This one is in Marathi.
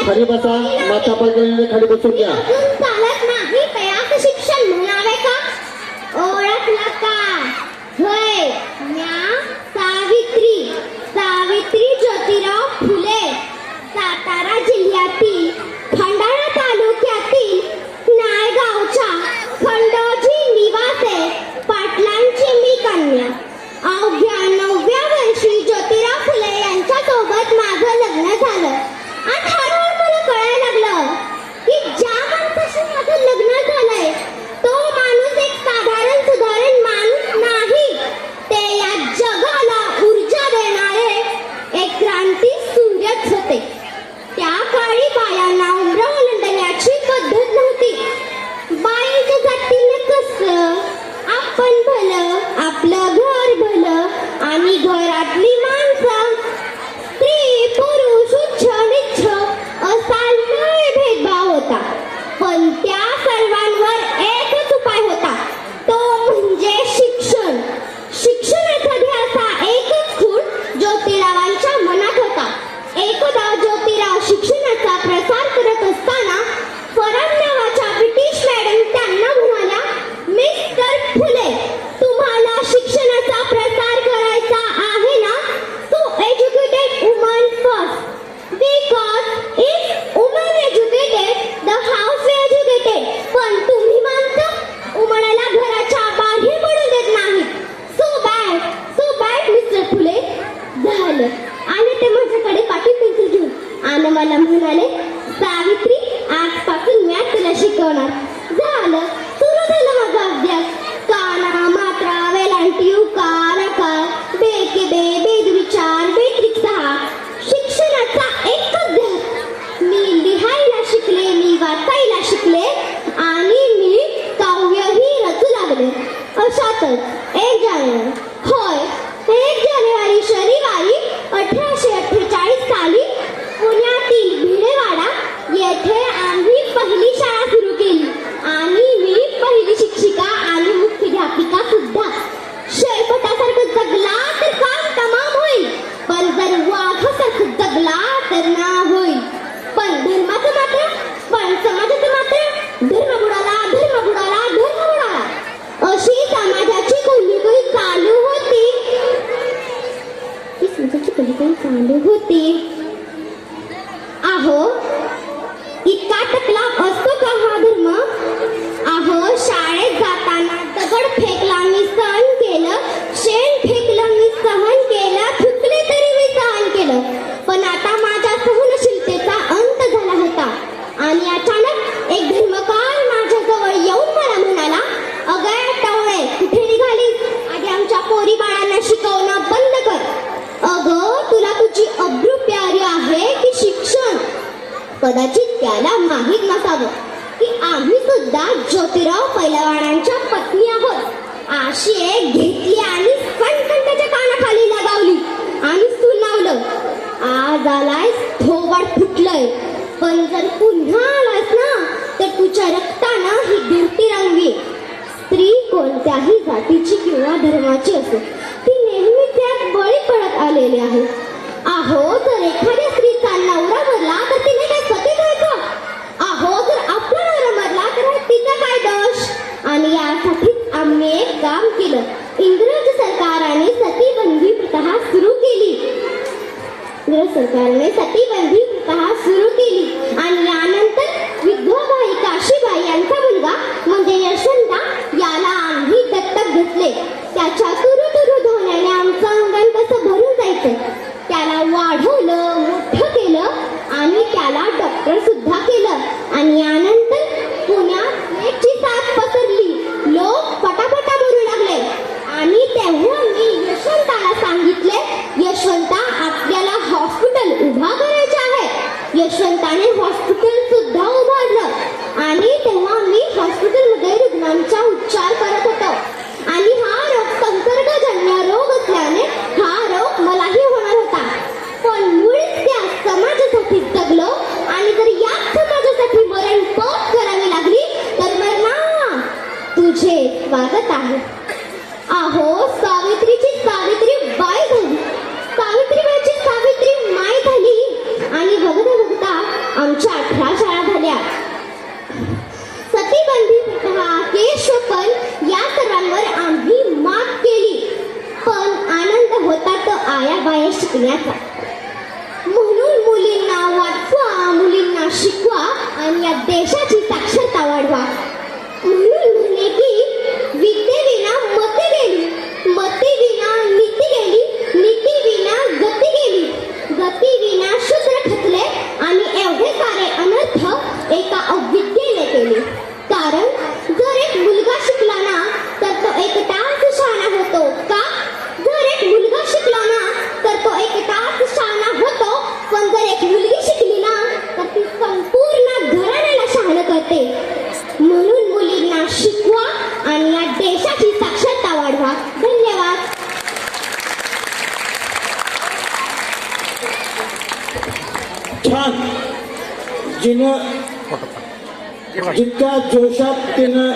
खाली बसा, माथा पडलेले खाली बसून घ्या. चालत नाही तयाच शिक्षण म्हणावे का? ओळखला का? होय, म्या सावित्री ज्योतिराव फुले, सातारा जिल्ह्यातील खंडाळा तालुक्यातील नायगावच्या खंडोजी निवासे पाटलांची मी कन्या. अवघ्या 9व्या वर्षी ज्योतिराव फुले यांच्या सोबत माझं लग्न झालं. आणि हळूहळू मला कळायला लागलं की ज्या माणसाशी माझं लग्न झालंय तो माणूस एक साधारण माणूस नाही, ते या जगाला ऊर्जा देणारे एक क्रांती सूर्यच होते. त्या काळी बायांना उमरा ओलांडण्याची पद्धत नव्हती. बाईच्या जातीने कसं आपण भलं, आपलं घर भलं आणि घरातली माणसं, स्त्री पुरुष उच्च नीच असा लय भेदभाव होता. पण त्या सर्वांवर एकच उपाय होता, तो म्हणजे शिक्षण. शिक्षणाचा ध्यासा एकच खूण ज्योतिरावांच्या मनात होता. एकदा ज्योतिराव शिक्षणाचा प्रसार करत असताना फरान नावाच्या ब्रिटिश मॅडम त्यांना म्हणाल्या, मिस्टर फुले, तुम्हाला शिक्षणाचा प्रसार करायचा आहे ना, तो educated woman first, because if woman educated the house educated. पण तुम्ही मानता वुमनला घराच्या बाहेर पडू देत नाही. सो बॅड मिस्टर फुले. झालं आणि ते माझ्याकडे पाटी पेन्सिल घेऊन आणि मला म्हणाले, सावित्री, आजपासून मी तुला शिकवणार. झालं, सुरू झाला माझा अभ्यास. काना, मात्रा, वेलांटी, उकार, आकार, बेके बे, बेदविचार, बेट्रिक 6. शिक्षणाचा एकच ध्यास. मी लिहायला शिकले, मी वाचायला शिकले आणि मी काव्यही रचू लागले. अशातच 1 जानेवारी, होय 1 जानेवारी शनिवारी 1848 साली पुण्यातील भिडेवाडा येथे आम्ही पहिली शाळा सुरू केली आणि मी पहिली शिक्षिका आणि मुख्याध्यापिका सुद्धा. शेळपटासारखं जगला तर काम तमाम होईल, पण जर वाघासारखं जगला तर ना होईल. पण धर्माचं मात्र, पण समाजाचं मात्र धर्म बुडाला. अशी समाजाची कोलिकोई चालू होती. अहो, इतका टकला असतो का हा धर्म? अहो, शाळेत जाताना दगड फेकला मी सहन केलं, शेण फेकलं मी सहन केलं, थुकले तरी मी सहन केलं. पण आता माझ्या सहनशीलतेचा अंत झाला होता आणि अचानक एक धर्मकार माझ्याजवळ येऊन मला म्हणाला, अगं टवळे, कुठे निघालीस? आधी आमच्या पोरी बाळांना शिकवणं बंद कर. अगं, तुला तुझी अब्रू प्यारी आहे की शिक्षण? कदाचित त्याला माहीत नसावं की आम्ही सुद्धा ज्योतिराव पैलवानांच्या पत्नी आहोत. अशी एक घेतली आणि कणकण त्याच्या कानाखाली लगावली आणि सुनावलं, आज आलाय थोबाड फुटलंय, पण जर पुन्हा आलास ना तर तुझ्या रक्तानं ही गिरती रंगवी. स्त्री कोणत्याही जातीची किंवा धर्माची असो, ती नेहमी त्यात बळी पडत आलेली आहे. अहो, जर एखाद्या स्त्रीचा नवरा मरला तर तिने काय सती व्हायचं? अहो, जर आपला नवरा मरला तर तिचा काय दोष? आणि यासाठीच आम्ही एक काम केलं. इंग्रज सरकारने सतीबंदी प्रथा सुरू केली. आणि यानंतर विधवाबाई काशीबाई यांचा मुलगा म्हणजे यशवंता याला आम्ही दत्तक घेतले. त्याच्या तुरु धोण्याने आमचं अंगण कसं भरून जायचं. त्याला वाढवलं, मोठं केलं आणि त्याला डॉक्टर सुद्धा केलं. आणि यानंतर पुण्यात प्लेगची साथ पसरली. लोक पटापटा मरू लागले आणि तेव्हा मी यशवंताला सांगितले, यशवंता, आपल्याला हॉस्पिटल उभा करायचे आहे. यशवंताने हॉस्पिटल सुद्धा उभारलं आणि तेव्हा मी हॉस्पिटलमध्ये रुग्णांचा उपचार करत होतो. आणि हा रोग संसर्गजन्य रोग असल्याने हा रोग मलाही होणार होता. पण मुळीच त्या समाजासाठी जगलो आणि जर याच समाजासाठी मरणपट करावी लागली तर मरणा. तुझे स्वागत आहे. अहो, सावित्रीची सावित्री बाई झाली, सावित्रीबाईची सावित्री माय झाली. आणि बघता बघता आमच्या 18 शाळा झाल्या. सतीबंदी प्रथा, केशवपण या सर्वांवर आम्ही मात केली. पण आनंद होता तो आयाबाया शिकण्याचा. म्हणून मुलींना वाचवा, मुलींना शिकवा आणि या देशाची साक्षरता वाढवा. म्हणून म्हणे की विद्येविना मती गेली, मतीविना नीती गेली, नीतीविना गती गेली, गतीविना शूद्र खचले आणि एवढे सारे अनर्थ एका अविद्येने केले. कारण जर एक मुलगा शिकला ना तर तो एकटाच शहाणा होतो का? जर एक मुलगा शिकला ना तर तो एकटाच शहाणा होतो. पण जर एक मुलगी शिकली ना तर ती संपूर्ण घराण्याला शहाणं करते. म्हणून मुलींना शिकवा आणि या देशाची साक्षरता वाढवा. धन्यवाद. छान. जिनं जितक्या जोशात तिनं